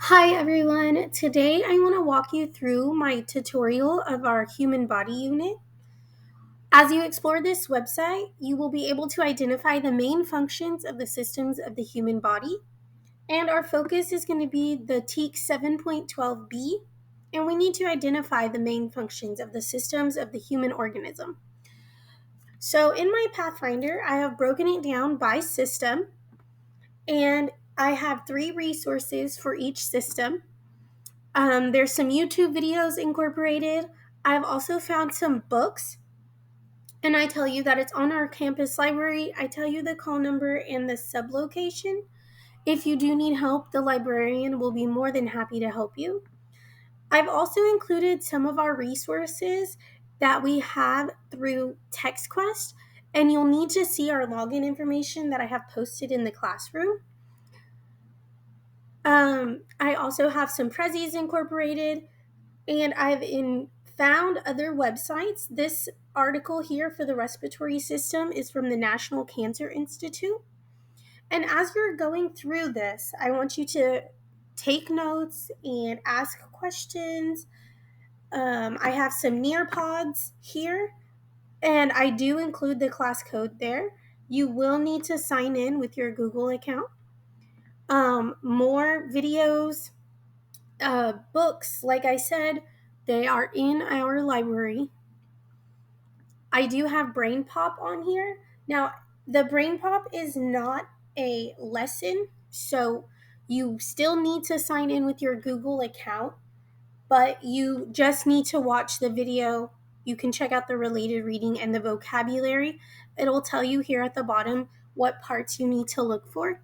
Hi everyone, today I want to walk you through my tutorial of our human body unit. As you explore this website, you will be able to identify the main functions of the systems of the human body. And our focus is going to be the TEAC 7.12b, and we need to identify the main functions of the systems of the human organism. So in my Pathfinder, I have broken it down by system, and I have 3 resources for each system. There's some YouTube videos incorporated. I've also found some books, and I tell you that it's on our campus library. I tell you the call number and the sublocation. If you do need help, the librarian will be more than happy to help you. I've also included some of our resources that we have through TextQuest, and you'll need to see our login information that I have posted in the classroom. I also have some prezzies incorporated. And found other websites. This article here for the respiratory system is from the National Cancer Institute. And as you're going through this, I want you to take notes and ask questions. I have some Nearpods here, and I do include the class code there. You will need to sign in with your Google account. More videos, books, like I said, they are in our library. I do have Brain Pop on here. Now, the Brain Pop is not a lesson, so you still need to sign in with your Google account, but you just need to watch the video. You can check out the related reading and the vocabulary. It'll tell you here at the bottom what parts you need to look for.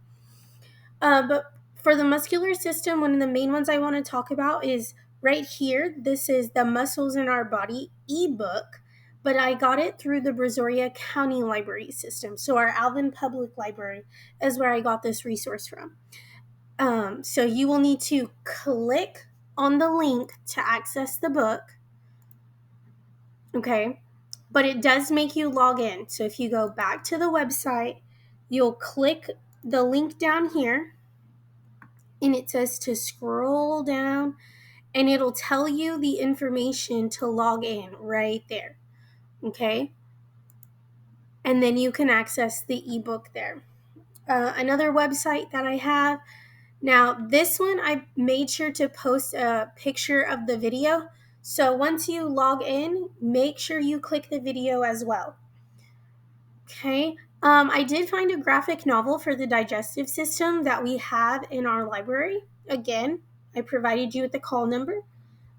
But for the muscular system, one of the main ones I want to talk about is right here. This is the Muscles in Our Body ebook, but I got it through the Brazoria County Library System. So our Alvin Public Library is where I got this resource from. So you will need to click on the link to access the book. Okay. But it does make you log in. So if you go back to the website, you'll click the link down here, and it says to scroll down, and it'll tell you the information to log in right there. Okay. And then you can access the ebook there. Another website that I have. Now, this one I made sure to post a picture of the video. So once you log in, make sure you click the video as well. Okay. I did find a graphic novel for the digestive system that we have in our library. Again, I provided you with the call number,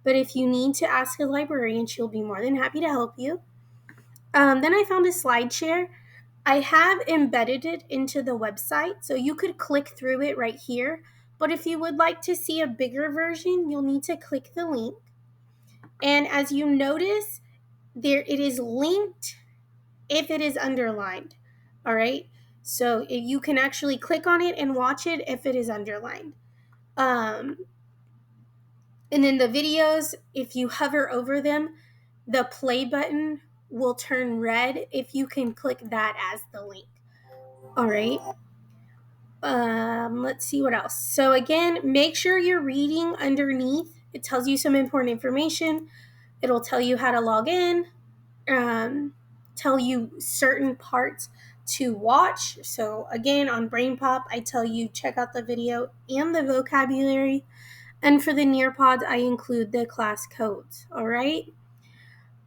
but if you need to ask a librarian, she'll be more than happy to help you. Then I found a slide share. I have embedded it into the website, so you could click through it right here. But if you would like to see a bigger version, you'll need to click the link. And as you notice, there it is linked if it is underlined. All right. So if you can actually click on it and watch it if it is underlined. And then the videos, if you hover over them, the play button will turn red if you can click that as the link. All right. Let's see what else. So again, make sure you're reading underneath. It tells you some important information. It'll tell you how to log in, tell you certain parts to watch. So again, on Brain Pop, I tell you check out the video and the vocabulary. And for the Nearpods, I include the class codes. All right.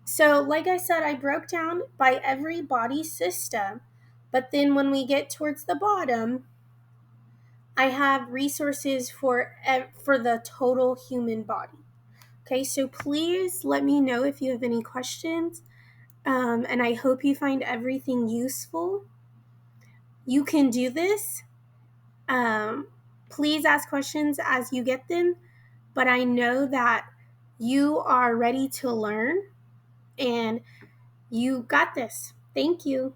So like I said, I broke down by every body system. But then when we get towards the bottom, I have resources for the total human body. Okay, so please let me know if you have any questions. And I hope you find everything useful. You can do this. Please ask questions as you get them, but I know that you are ready to learn and you got this. Thank you.